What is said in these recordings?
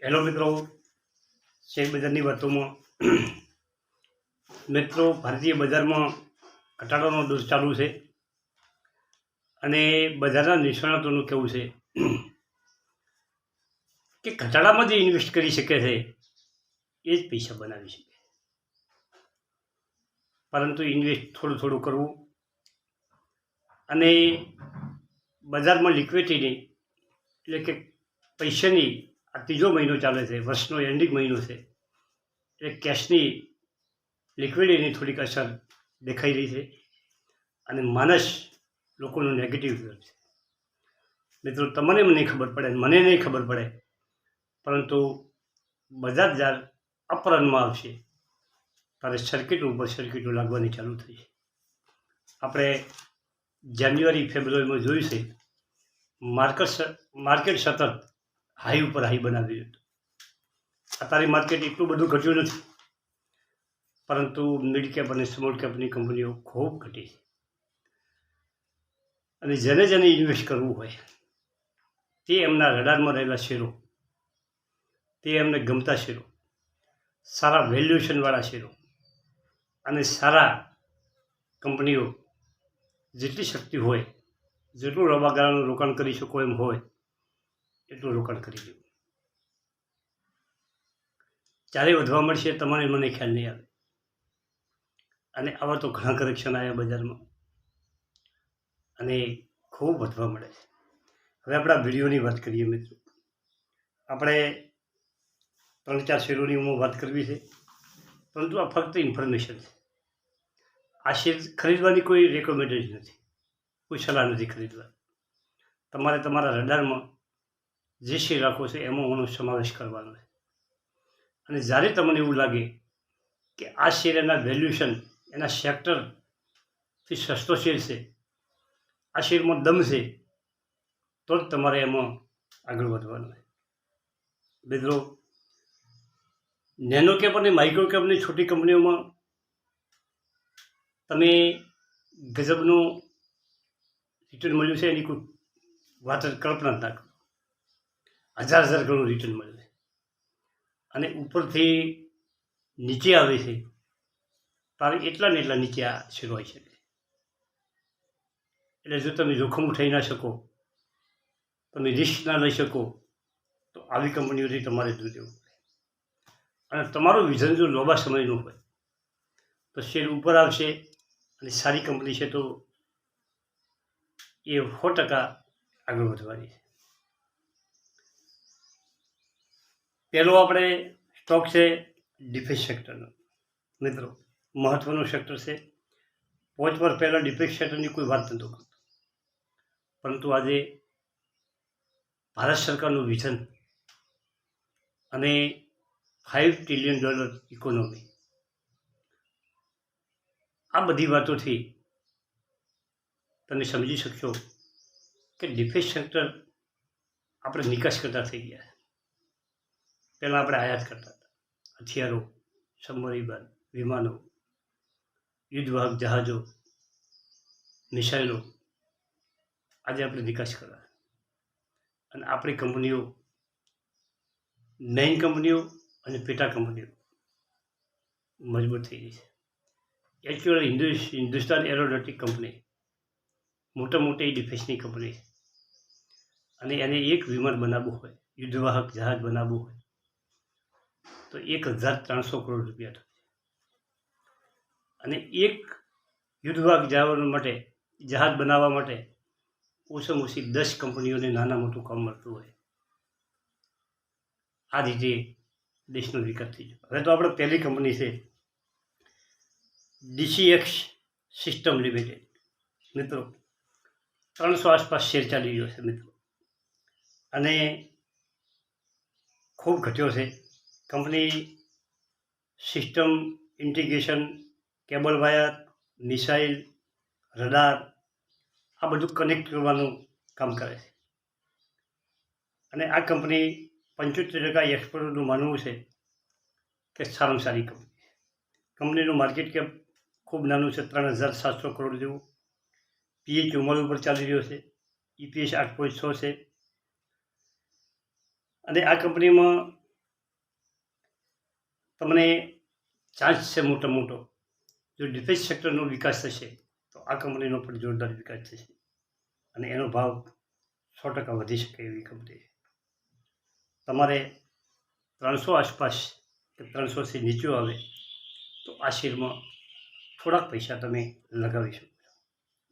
Hello મિત્રો, share બજારની વાતોમાં મિત્રો ભારતીય બજારમાં ઘટાડાનો દોર ચાલુ છે અને બજારના નિષ્ણાતોનું કહેવું છે કે ઘટાડામાં જે ઇન્વેસ્ટ કરી શકે છે એ જ પૈસા બનાવી શકે, પરંતુ ઇન્વેસ્ટ થોડું થોડું કરવું અને બજારમાં લિક્વિડિટી એટલે કે પૈસાની આ ત્રીજો મહિનો ચાલે છે, વર્ષનો એન્ડિંગ મહિનો છે, એટલે કેશની લિક્વિડિટીની થોડીક અસર દેખાઈ રહી છે અને માનસ લોકોનું નેગેટિવ વ્યૂ છે. મિત્રો, તમને નહીં ખબર પડે, મને નહીં ખબર પડે, પરંતુ બજાર જ્યારે અપરનમાં આવશે ત્યારે સર્કિટ ઉપર સર્કિટો લાગવાની ચાલુ થઈ છે. આપણે જાન્યુઆરી ફેબ્રુઆરીમાં જોયું છે માર્કેટ સતત હાઈ ઉપર હાઈ બનાવી રહ્યું હતું. અત્યારે માર્કેટ એટલું બધું ઘટ્યું નથી, પરંતુ મિડ કેપ અને સ્મોલ કેપની કંપનીઓ ખૂબ ઘટી છે અને જેને જેને ઇન્વેસ્ટ કરવું હોય તે એમના રડારમાં રહેલા શેરો, તે એમને ગમતા શેરો, સારા વેલ્યુએશનવાળા શેરો અને સારા કંપનીઓ જેટલી શક્તિ હોય, જેટલું લાંબા ગાળાનું રોકાણ કરી શકો એમ હોય એટલું રોકાણ કરી દેવું. ચારે વધવા મળશે તમારે મને ખ્યાલ નહીં આવે, અને આવા તો ઘણા કરેક્શન આવ્યા બજારમાં અને ખૂબ વધવા મળે છે. હવે આપણા વિડીયોની વાત કરીએ મિત્રો. આપણે 3-4 શેરોની વાત કરવી છે, પરંતુ આ ફક્ત ઇન્ફોર્મેશન છે. આ શેર ખરીદવાની કોઈ રેકમેન્ડેશન નથી, કોઈ સલાહ નથી ખરીદવા. તમારે તમારા રડારમાં જે શેર રાખવો છે એમાં એનો સમાવેશ કરવાનો છે. અને જ્યારે તમને એવું લાગે કે આ શેર એના વેલ્યુએશન, એના સેક્ટરથી સસ્તો શેર છે, આ શેરમાં દમ છે, તો જ તમારે એમાં આગળ વધવાનું છે. મિત્રો, નેનો કેપ અને માઇક્રો કેપની છોટી કંપનીઓમાં તમે ગજબનું રિટર્ન મળ્યું છે એની કોઈ વાત કલ્પના ના કરો. 1000 ગણું રિટર્ન મળ્યું છે અને ઉપરથી નીચે આવે છે તારે એટલા ને એટલા નીચે આ શેરો આવી શકે. એટલે જો તમે જોખમ ઉઠાવી ના શકો, તમે રિસ્ક ના લઈ શકો, તો આવી કંપનીઓથી તમારે દૂર રહેવું પડે. અને તમારું વિઝન જો લાંબા સમયનું હોય તો શેર ઉપર આવશે અને સારી કંપની છે તો એ 100% આગળ વધવાની છે. પહેલો આપણે સ્ટોક છે ડિફેન્સ સેક્ટરનો. મિત્રો, મહત્ત્વનું સેક્ટર છે. 5 વર્ષ પહેલાં ડિફેન્સ સેક્ટરની કોઈ વાત નહોતો કરતો, પરંતુ આજે ભારત સરકારનું વિઝન અને $5 ટ્રિલિયન ઇકોનોમી, આ બધી વાતોથી તમે સમજી શકશો કે ડિફેન્સ સેક્ટર આપણે નિકાસ કરતા થઈ ગયા. પહેલાં આપણે આયાત કરતા હતા, હથિયારો, સબમરીન, વિમાનો, યુદ્ધવાહક જહાજો, મિસાઇલો. આજે આપણે નિકાસ કરવા અને આપણી કંપનીઓ, મેઇન કંપનીઓ અને પેટા કંપનીઓ મજબૂત થઈ ગઈ છે. એકચ્યુઅલી હિન્દુસ્તાન એરોનોટિક કંપની મોટા મોટી ડિફેન્સની કંપની છે અને એને એક વિમાન બનાવવું હોય, યુદ્ધવાહક જહાજ બનાવવું હોય તો 1300 કરોડ રૂપિયા થાય. અને એક યુદ્ધવાહક જહાજ બનાવવા માટે ઓછામાં ઓછી 10 કંપનીઓને નાના મોટું કામ મળતું હોય. આ રીતે દેશનો વિકાસ થઈ ગયો. હવે તો આપણે પહેલી કંપની છે DCX સિસ્ટમ લિમિટેડ. મિત્રો, 300 આસપાસ શેર ચાલી રહ્યો છે મિત્રો, અને ખૂબ ઘટ્યો છે. Company system integration, cable wire, missile, radar આ બધું કનેક્ટ કરવાનું કામ કરે છે. અને આ કંપની 75% એક્સપર્ટોનું માનવું છે કે સારામાં સારી કંપની છે. કંપનીનું માર્કેટ કેપ ખૂબ નાનું છે, 3700 કરોડ જેવું. PE 44 ઉપર ચાલી રહ્યો છે. EPS 8.6 છે. અને આ કંપનીમાં તમને ચાન્સ છે મોટો. જો ડિફેન્સ સેક્ટરનો વિકાસ થશે તો આ કંપનીનો પણ જોરદાર વિકાસ થશે અને એનો ભાવ 100% વધી શકે એવી કંપની છે. તમારે 300 આસપાસ કે 300થી નીચું આવે તો આ શેરમાં થોડાક પૈસા તમે લગાવી શકો છો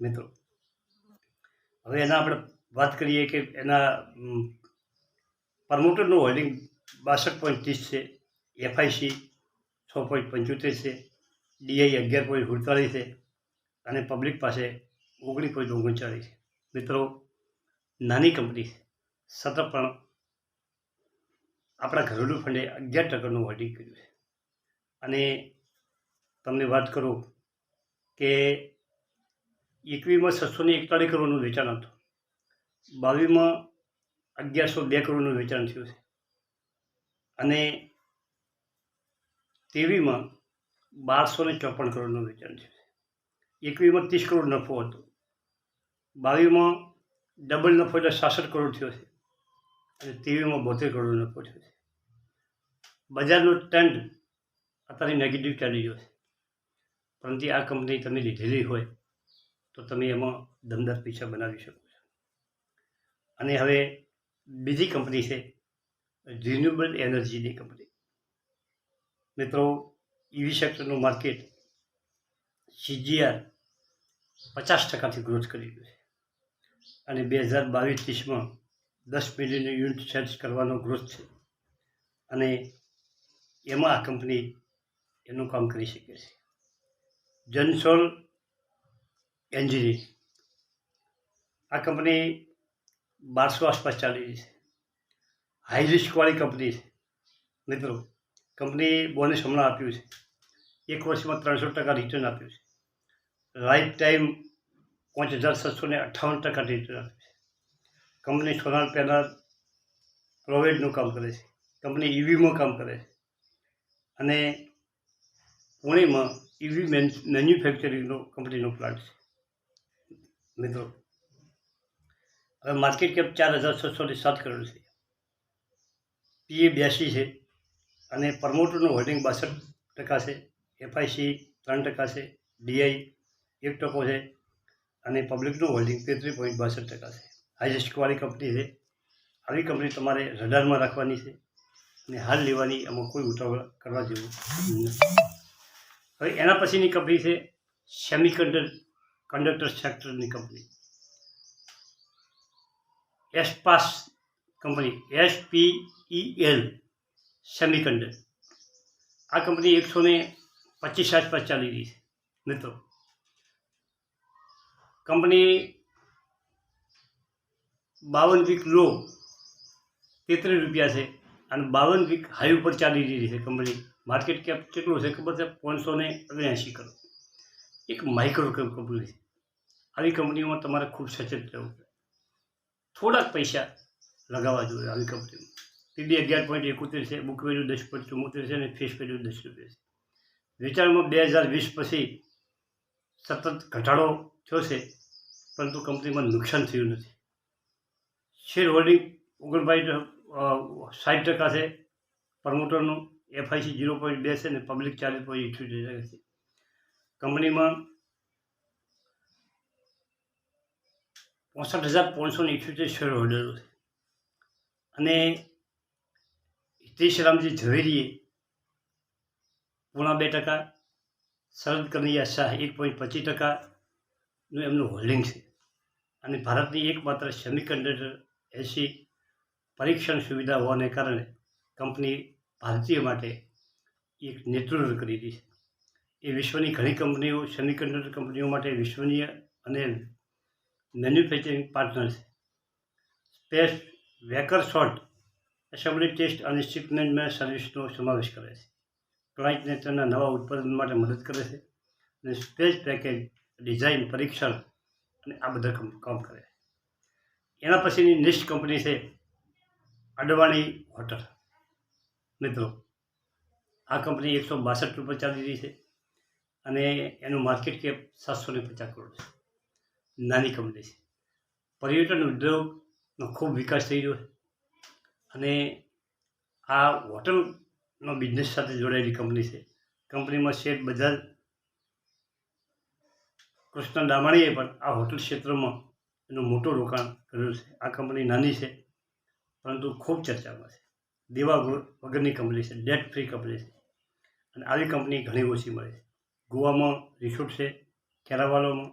મિત્રો. હવે એના આપણે વાત કરીએ કે એના પ્રમોટરનું હોલ્ડિંગ 62.30 છે, એફઆઈસી 6.75 છે, ડીઆઈ 11.48 છે અને પબ્લિક પાસે 19.39 છે. મિત્રો, નાની કંપની છે, છતાં પણ આપણા ઘરેલું ફંડે 11%નું હોલ્ડિંગ કર્યું છે. અને તમને વાત કરું કે 21માં 641 કરોડનું વેચાણ હતું, 22માં 1102 કરોડનું વેચાણ થયું છે અને 23માં 1254 કરોડનું વેચાણ થયું છે. 21માં 30 કરોડ નફો હતો, 22માં ડબલ નફો એટલે 66 કરોડ થયો છે અને 23માં 72 કરોડ નફો થયો છે. બજારનો ટ્રેન્ડ અત્યારે નેગેટિવ ચાલી રહ્યો છે, પરંતુ આ કંપની તમે લીધેલી હોય તો તમે એમાં દમદાર પૈસા બનાવી શકો છો. અને હવે બીજી કંપની છે રિન્યુએબલ એનર્જીની કંપની. મિત્રો, ઈવી સેક્ટરનું માર્કેટ CAGR 50%થી ગ્રોથ કરી રહ્યું છે અને 2022-23માં 10 મિલિયન યુનિટ સેલ્સ કરવાનો ગ્રોથ છે અને એમાં આ કંપની એનું કામ કરી શકે છે. જનસોલ એન્જિનિયરિંગ, આ કંપની 1200 આસપાસ ચાલી રહી છે. હાઈ રિસ્કવાળી કંપની છે મિત્રો. કંપની બોનસ હમણાં આપ્યું છે, 1 વર્ષમાં 300% રિટર્ન આપ્યું છે. લાઈફ ટાઈમ 5758% રિટર્ન આપ્યું છે. કંપની સોલાર પેનલ પ્રોવાઇડનું કામ કરે છે, કંપની ઈવીમાં કામ કરે છે અને પુણેમાં ઈવી મેન્યુફેક્ચરિંગનો કંપનીનો પ્લાન્ટ છે. મિત્રો, હવે માર્કેટ કેપ 4607 કરોડ છે, PE 82 છે અને પ્રમોટરનું હોલ્ડિંગ 62% છે, એફઆઈસી 3% છે, ડીઆઈ 1% છે અને પબ્લિકનું હોલ્ડિંગ 33.62% છે. હાઈ રિસ્કવાળી કંપની છે. આવી કંપની તમારે રડારમાં રાખવાની છે અને હાલ લેવાની એમાં કોઈ ઉતાવળ કરવા જેવું નથી. હવે એના પછીની કંપની છે સેમિકન્ડક્ટર સેક્ટરની કંપની એસ્પાસ કંપની, SPEL સેમિકન્ડક્ટર. આ કંપની 125 આસપાસ ચાલી રહી છે. મિત્રો, કંપની 52 વીક લો 33 રૂપિયા છે અને 52 વીક હાઈ ઉપર ચાલી રહી છે. કંપની માર્કેટ કેપ કેટલું છે ખબર છે? 579 કરોડ. એક માઇક્રો કંપની છે. આવી કંપનીઓમાં તમારે ખૂબ સચેત રહેવું પડે, થોડાક પૈસા લગાવવા જોઈએ આવી કંપનીમાં. PB 11.71 છે, બુક વેલ્યુ 10.74 છે અને ફેસ વેલ્યુ 10 રૂપિયા છે. વેચાણમાં 2020 પછી સતત ઘટાડો થયો છે, પરંતુ કંપનીમાં નુકસાન થયું નથી. શેર હોલ્ડિંગ 60% છે પ્રમોટરનું, એફઆઈસી 0.2 છે અને પબ્લિક 40.78 છે. કંપનીમાં 65,578 શેર હોલ્ડરો છે અને હિતેશ રામજી ઝવેરીએ 0.5%, શરદ કનૈયા શાહ 1.25%નું એમનું હોલ્ડિંગ છે અને ભારતની એકમાત્ર સેમિકન્ડક્ટર એસી પરીક્ષણ સુવિધા હોવાને કારણે કંપની ભારતીય માટે એક નેતૃત્વ કરી રહી છે. એ વિશ્વની ઘણી કંપનીઓ સેમિકન્ડક્ટર કંપનીઓ માટે વિશ્વનીય અને મેન્યુફેક્ચરિંગ પાર્ટનર છે. સ્પેસ વેકર શોર્ટ એસેમ્બલી ટેસ્ટ અને શિપમેન્ટમાં સર્વિસનો સમાવેશ કરે છે. ક્લાયન્ટને તેના નવા ઉત્પાદન માટે મદદ કરે છે અને સ્પેસ પેકેજ ડિઝાઇન, પરીક્ષણ અને આ બધા કામ કરે છે. એના પછીની નેક્સ્ટ કંપની છે અડવાણી હોટલ. મિત્રો, આ કંપની 162 રૂપિયા ચાલી રહી છે અને એનું માર્કેટ કેપ 750 કરોડ છે. નાની કંપની છે. પર્યટન ઉદ્યોગનો ખૂબ વિકાસ થઈ રહ્યો છે અને આ હોટલ નો બિઝનેસ સાથે જોડાયેલી કંપની છે. કંપનીમાં શેઠ બજાજ કૃષ્ણ દામાણીએ પણ આ હોટલ ક્ષેત્રમાં એનું મોટું રોકાણ કરેલું છે. આ કંપની નાની છે પરંતુ ખૂબ ચર્ચામાં છે. દેવા વગરની કંપની છે, ડેટ ફ્રી કંપની છે અને આવી કંપની ઘણી ઓછી મળે છે. ગોવામાં રિસોર્ટ છે, કેરાવાલોમાં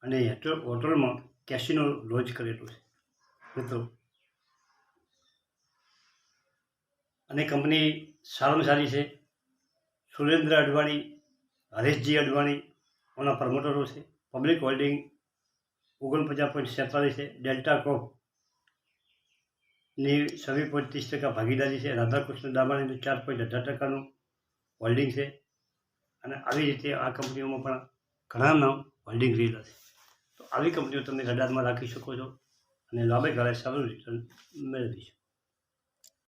અને હોટલમાં કેસિનો લોન્ચ કરેલું છે મિત્રો. અને કંપની સારામાં સારી છે. સુરેન્દ્ર અડવાણી, હરેશજી અડવાણી ઓના પ્રમોટરો છે. પબ્લિક હોલ્ડિંગ 49.47 છે. ડેલ્ટા કોપની 26.30% ભાગીદારી છે. રાધાકૃષ્ણ દામાણીનું 4.18% હોલ્ડિંગ છે. અને આવી રીતે આ કંપનીઓમાં પણ ઘણા નામ હોલ્ડિંગ લીધા છે. તો આવી કંપનીઓ તમે રડારમાં રાખી શકો છો અને લાંબા ગાળે સારું રિટર્ન મેળવી શકો.